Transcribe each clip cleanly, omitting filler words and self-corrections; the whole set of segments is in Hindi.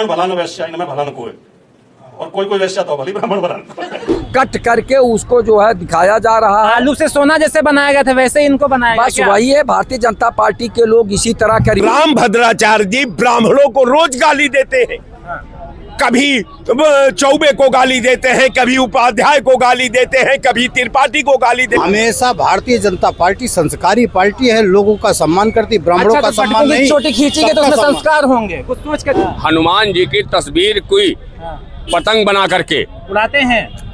भला न वैश्या इनमें भला न कोई, और कोई वैश्या तो भली ब्राह्मण भला कट करके उसको जो है दिखाया जा रहा है। आलू से सोना जैसे बनाया गया था वैसे इनको बनाया गया। बस वही है, भारतीय जनता पार्टी के लोग इसी तरह कर। राम भद्राचार्य जी ब्राह्मणों को रोज गाली देते हैं, कभी चौबे को गाली देते हैं, कभी उपाध्याय को गाली देते हैं, कभी त्रिपाठी को गाली देते हैं। हमेशा भारतीय जनता पार्टी संस्कारी पार्टी है, लोगों का सम्मान करती, ब्राह्मणों का सम्मान नहीं। छोटी खींचेंगे तो उसमें संस्कार होंगे, कुछ सोच कर। हनुमान जी की तस्वीर कोई पतंग बना करके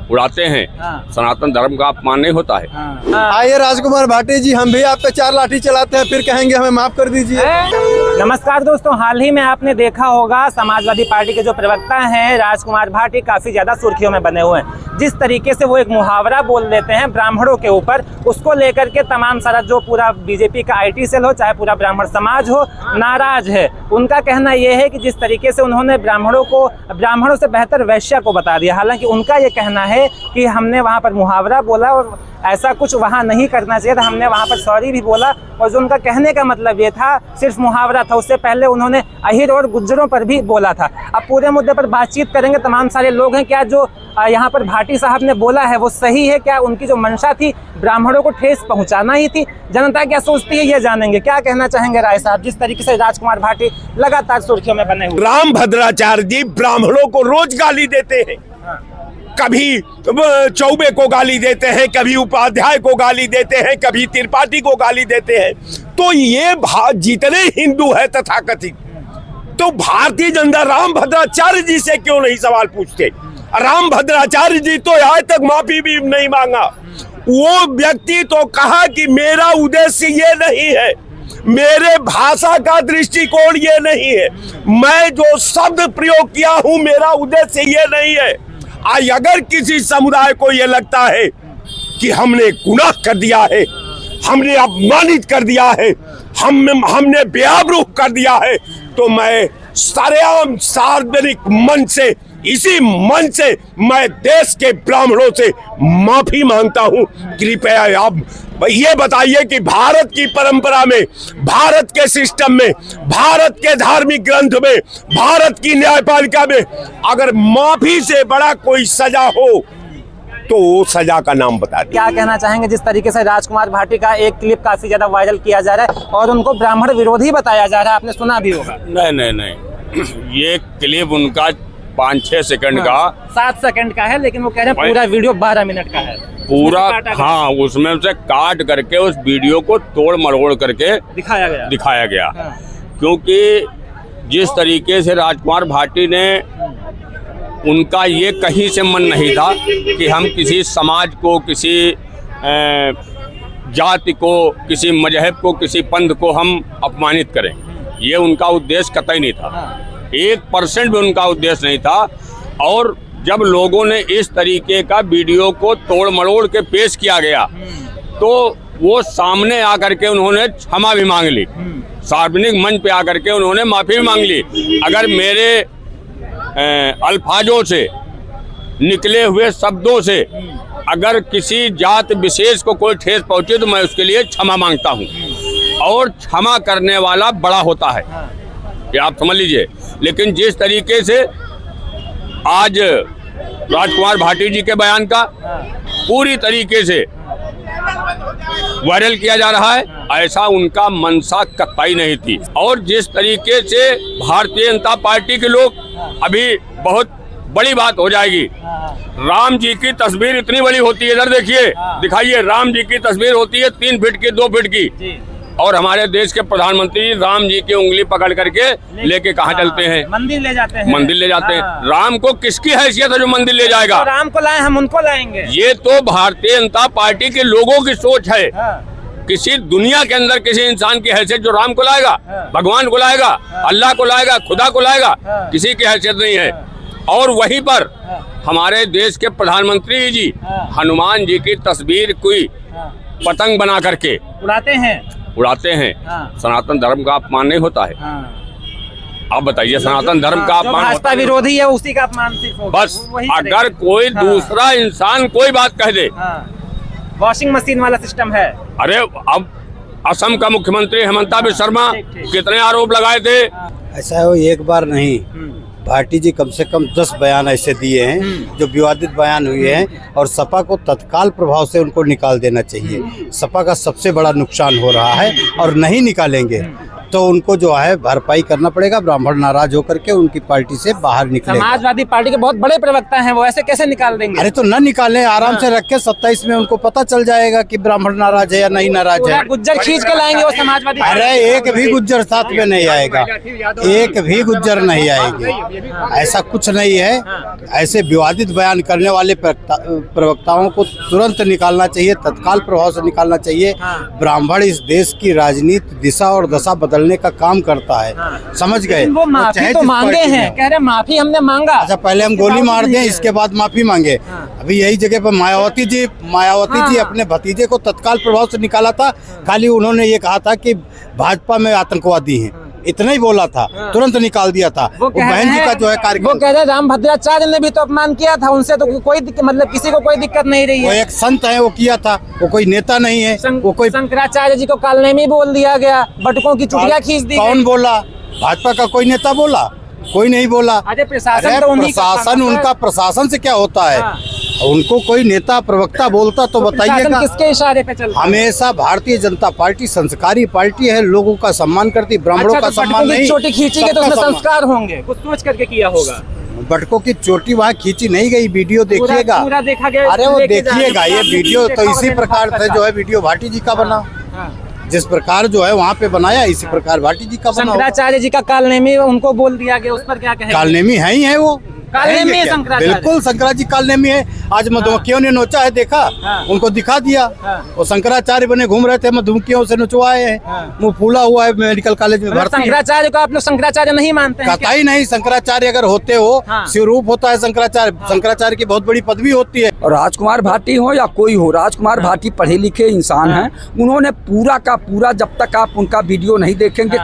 उड़ाते हैं सनातन धर्म का अपमान नहीं होता है। आइए राजकुमार भाटी जी, हम भी आप पे 4 लाठी चलाते हैं, फिर कहेंगे हमें माफ कर दीजिए। नमस्कार दोस्तों, हाल ही में आपने देखा होगा समाजवादी पार्टी के जो प्रवक्ता हैं राजकुमार भाटी काफी ज्यादा सुर्खियों में बने हुए हैं। जिस तरीके से वो एक मुहावरा बोल देते हैं ब्राह्मणों के ऊपर, उसको लेकर के तमाम सारा जो पूरा बीजेपी का IT सेल हो, चाहे पूरा ब्राह्मण समाज हो, नाराज है। उनका कहना यह है कि जिस तरीके से उन्होंने ब्राह्मणों से बेहतर वैश्या को बता दिया। हालांकि उनका ये कहना है कि हमने वहां पर मुहावरा बोला और ऐसा कुछ वहां नहीं करना चाहिए था, हमने वहां पर सॉरी भी बोला। और जो उनका कहने का मतलब ये था सिर्फ मुहावरा था, उससे पहले उन्होंने अहिर और गुज्जरों पर भी बोला था। अब पूरे मुद्दे पर बातचीत करेंगे, तमाम सारे लोग हैं। क्या जो यहाँ पर भाटी साहब ने बोला है वो सही है? क्या उनकी जो मंशा थी ब्राह्मणों को ठेस पहुंचाना ही थी? जनता क्या सोचती है ये जानेंगे। क्या कहना चाहेंगे राय साहब, जिस तरीके से राजकुमार भाटी लगातार सुर्खियों में बने हुए? राम भद्राचार्य जी ब्राह्मणों को रोज गाली देते हैं, कभी चौबे को गाली देते हैं, कभी उपाध्याय को गाली देते हैं, कभी त्रिपाठी को गाली देते हैं। तो ये जितने हिंदू है तथाकथित, तो भारतीय जनता राम भद्राचार्य जी से क्यों नहीं सवाल पूछते? राम भद्राचार्य जी तो आज तक माफी भी नहीं मांगा। वो व्यक्ति तो कहा कि मेरा उद्देश्य ये नहीं है, मेरे भाषा का दृष्टिकोण ये नहीं है, मैं जो शब्द प्रयोग किया हूं मेरा उद्देश्य ये नहीं है। आज अगर किसी समुदाय को ये लगता है कि हमने गुनाह कर दिया है, हमने अपमानित कर दिया है, हमने बेआबरू कर दिया है, तो मैं सरेआम सार्वजनिक मंच से, इसी मंच से मैं देश के ब्राह्मणों से माफी मांगता हूं। कृपया आप ये बताइए कि भारत की परंपरा में, भारत के सिस्टम में, भारत के धार्मिक ग्रंथ में, भारत की न्यायपालिका में अगर माफी से बड़ा कोई सजा हो तो सजा का नाम बता दीजिए। क्या कहना चाहेंगे जिस तरीके से राजकुमार भाटी का एक क्लिप काफी ज्यादा वायरल किया जा रहा है और उनको ब्राह्मण विरोधी बताया जा रहा है, आपने सुना भी होगा? नहीं, ये क्लिप उनका 5-6 सेकंड का 7 सेकंड का है, लेकिन वो कह रहे हैं पूरा वीडियो 12 मिनट का है पूरा। हाँ, उसमें से काट करके उस वीडियो को तोड़ मरोड़ करके दिखाया गया। क्योंकि जिस तरीके से राजकुमार भाटी ने, उनका ये कहीं से मन नहीं था कि हम किसी समाज को, किसी जाति को, किसी मजहब को, किसी पंथ को हम अपमानित करें। ये उनका उद्देश्य कतई नहीं था, 1% भी उनका उद्देश्य नहीं था। और जब लोगों ने इस तरीके का वीडियो को तोड़ मरोड़ के पेश किया गया तो वो सामने आकर के उन्होंने क्षमा भी मांग ली, सार्वजनिक मंच पे आकर के उन्होंने माफी भी मांग ली। अगर मेरे अल्फाजों से, निकले हुए शब्दों से अगर किसी जात विशेष को कोई ठेस पहुंचे तो मैं उसके लिए क्षमा मांगता हूं, और क्षमा करने वाला बड़ा होता है, ये आप समझ लीजिए। लेकिन जिस तरीके से आज राजकुमार भाटी जी के बयान का पूरी तरीके से वायरल किया जा रहा है, ऐसा उनका मंशा कतई नहीं थी। और जिस तरीके से भारतीय जनता पार्टी के लोग, अभी बहुत बड़ी बात हो जाएगी, राम जी की तस्वीर इतनी बड़ी होती है, इधर देखिए, दिखाइए, राम जी की तस्वीर होती है 3 फीट की, 2 फीट की, और हमारे देश के प्रधानमंत्री राम जी की उंगली पकड़ करके लेके कहाँ चलते हैं? मंदिर ले जाते हैं। मंदिर ले जाते हैं। राम को किसकी हैसियत है जो मंदिर ले जाएगा? तो राम को लाए, हम उनको लाएंगे। ये तो भारतीय जनता पार्टी के लोगों की सोच है। किसी दुनिया के अंदर किसी इंसान की हैसियत जो राम को लाएगा, भगवान को लाएगा, अल्लाह को लाएगा, खुदा को लाएगा, किसी की हैसियत नहीं है। और वहीं पर हमारे देश के प्रधानमंत्री जी हनुमान जी की तस्वीर कोई पतंग बना करके उड़ाते हैं सनातन धर्म का अपमान नहीं होता है? आप बताइए, सनातन धर्म का अपमान? भाजपा विरोधी है उसी का अपमान सिर्फ होगा। बस अगर कोई दूसरा इंसान कोई बात कह दे, वॉशिंग मशीन वाला सिस्टम है। अरे अब असम का मुख्यमंत्री हेमंता बिस्वा शर्मा कितने आरोप लगाए थे? ऐसा हो एक बार नहीं, भाटी जी कम से कम 10 बयान ऐसे दिए हैं जो विवादित बयान हुए हैं और सपा को तत्काल प्रभाव से उनको निकाल देना चाहिए। सपा का सबसे बड़ा नुकसान हो रहा है और नहीं निकालेंगे तो उनको जो है भरपाई करना पड़ेगा। ब्राह्मण नाराज होकर के उनकी पार्टी से बाहर निकलेगा। समाजवादी पार्टी के बहुत बड़े प्रवक्ता हैं, वो ऐसे कैसे निकाल देंगे? अरे तो न निकालें, आराम से रखे 27 में उनको पता चल जाएगा कि ब्राह्मण नाराज है या नहीं नाराज है। गुज्जर खींच के लाएंगे वो समाजवादी? अरे एक भी गुज्जर साथ में नहीं आएगा, एक भी गुज्जर नहीं आएगी, ऐसा कुछ नहीं है। ऐसे विवादित बयान करने वाले प्रवक्ताओं को तुरंत निकालना चाहिए, तत्काल प्रभाव से निकालना चाहिए। ब्राह्मण इस देश की राजनीति दिशा और दशा बदलने का काम करता है, समझ गए? वो माफी तो मांगे हैं, कह रहे माफी हमने मांगा। अच्छा, पहले हम गोली मार दें, इसके बाद माफी मांगे। अभी यही जगह पर मायावती जी अपने भतीजे को तत्काल प्रभाव से निकाला था। खाली उन्होंने ये कहा था कि भाजपा में आतंकवादी हैं, इतना ही बोला था, तुरंत निकाल दिया था। वो बहन जी का जो है कार्यक्रम, वो कह रहे रामभद्राचार्य ने भी तो अपमान किया था, उनसे तो कोई मतलब किसी को कोई दिक्कत नहीं रही है। वो एक संत है, वो किया था, वो कोई नेता नहीं है। वो कोई शंकराचार्य जी को कालनेमी बोल दिया गया, बटुकों की चुटिया खींच दी। कौन बोला? भाजपा का कोई नेता बोला? कोई नहीं बोला। प्रशासन उनका प्रशासन से क्या होता है? उनको कोई नेता प्रवक्ता बोलता तो बताइएगा। किसके इशारे पे चलता है? हमेशा भारतीय जनता पार्टी संस्कारी पार्टी है, लोगों का सम्मान करती, ब्राह्मणों का सम्मान नहीं। चोटी खींची के तो उसमें संस्कार होंगे, कुछ सोच करके किया होगा। बटकों की चोटी वहाँ खींची नहीं गई, वीडियो देखिएगा। पूरा देखा गया। अरे वो देखिएगा, ये वीडियो तो इसी प्रकार से जो है वीडियो भाटी जी का बना, जिस प्रकार जो है वहाँ पे बनाया, इसी प्रकार भाटी जी का बना। शंकराचार्य जी का कालनेमी उनको बोल दिया गया, उस पर क्या कहेंगे? कालनेमी है ही है वो, कालनेमी है शंकराचार्य। बिल्कुल शंकराचार्य जी कालनेमी है। आज मधुमक्खियों ने नोचा है, देखा? उनको दिखा दिया। वो शंकराचार्य बने घूम रहे थे, मधुमक्खियों से नोचवाए हैं, मुंह फूला हुआ है, मेडिकल कॉलेज में भर्ती। शंकराचार्य को आप लोग शंकराचार्य नहीं मानते हैं? कतई नहीं। शंकराचार्य अगर होते हो, शिवरूप होता है शंकराचार्य, शंकराचार्य की बहुत बड़ी पदवी होती है। और राजकुमार भाटी हो या कोई हो, राजकुमार भाटी पढ़े लिखे इंसान हैं। उन्होंने पूरा का पूरा, जब तक आप उनका वीडियो नहीं देखेंगे,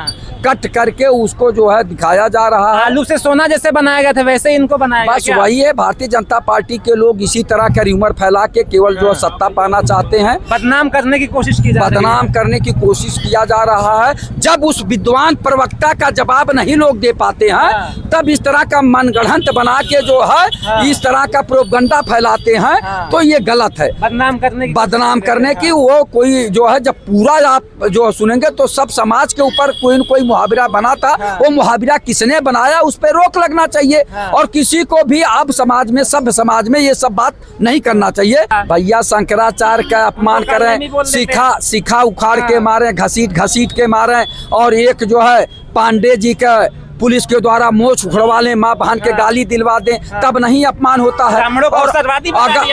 कट करके उसको जो है दिखाया जा रहा है। आलू से सोना जैसे बनाया गया था वैसे इनको बनाया गया। बस वही है, भारतीय जनता पार्टी के लोग इसी तरह का र्यूमर फैला के केवल जो सत्ता पाना चाहते हैं, बदनाम करने की कोशिश की जा रही है। बदनाम करने की कोशिश किया जा रहा है। जब उस विद्वान प्रवक्ता का जवाब नहीं लोग दे पाते हैं, तब इस तरह का मनगढ़ंत बना के जो है इस तरह का प्रोपगंडा फैलाते हैं, तो ये गलत है। बदनाम करने की वो कोई जो है, जब पूरा आप जो सुनेंगे तो सब समाज के ऊपर कोई न कोई मुहावरा बना था। वो मुहावरा किसने बनाया, उस पर रोक लगना चाहिए। और किसी को भी अब समाज में, सभ्य समाज में ये सब बात नहीं करना चाहिए। भैया शंकराचार्य का अपमान करें, सिखा उखाड़ के मारे, घसीट के मारे, और एक जो है पांडे जी का पुलिस के द्वारा मोछ उखड़वा लें, माँ बहन के गाली दिलवा दें, तब नहीं अपमान होता है। और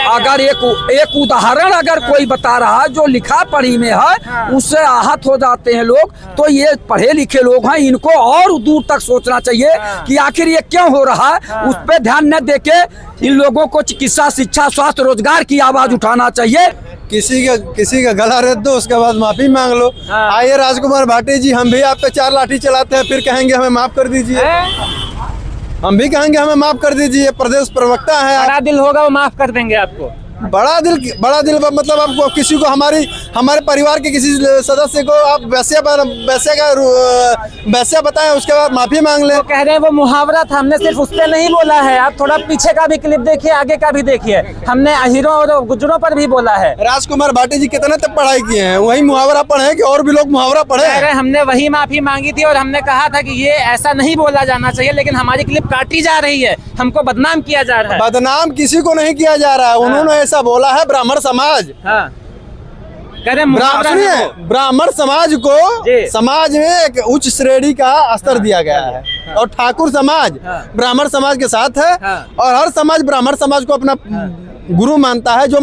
अगर एक उदाहरण अगर कोई बता रहा है जो लिखा पढ़ी में है, उससे आहत हो जाते हैं लोग। तो ये पढ़े लिखे लोग हैं, इनको और दूर तक सोचना चाहिए कि आखिर ये क्यों हो रहा है। उस पर ध्यान न देके इन लोगों को चिकित्सा, शिक्षा, स्वास्थ्य, रोजगार की आवाज उठाना चाहिए। किसी का गला रख दो, उसके बाद माफी मांग लो। आइए राजकुमार भाटी जी, हम भी आप पे 4 लाठी चलाते हैं, फिर कहेंगे हमें माफ कर दीजिए। हम भी कहेंगे हमें माफ कर दीजिए, प्रदेश प्रवक्ता है। बड़ा दिल होगा, वो माफ कर देंगे आपको। बड़ा दिल मतलब आपको किसी को हमारे परिवार के किसी सदस्य को आप वैसे बताएं, उसके बाद माफी मांग ले। कह रहे हैं वो मुहावरा था, हमने सिर्फ उस पर नहीं बोला है। आप थोड़ा पीछे का भी क्लिप देखिए, आगे का भी देखिए, हमने अहीरों और गुजरों पर भी बोला है। राजकुमार भाटी जी कितने तक पढ़ाई किए हैं? वही मुहावरा पढ़े कि और भी लोग मुहावरा पढ़े? हमने वही माफी मांगी थी और हमने कहा था कि ये ऐसा नहीं बोला जाना चाहिए, लेकिन हमारी क्लिप काटी जा रही है, हमको बदनाम किया जा रहा है। बदनाम किसी को नहीं किया जा रहा है, उन्होंने ऐसा बोला है ब्राह्मण समाज। ब्राह्मण समाज को समाज में एक उच्च श्रेणी का स्तर दिया गया है, और ठाकुर समाज ब्राह्मण समाज के साथ है, और हर समाज ब्राह्मण समाज को अपना गुरु मानता है, जो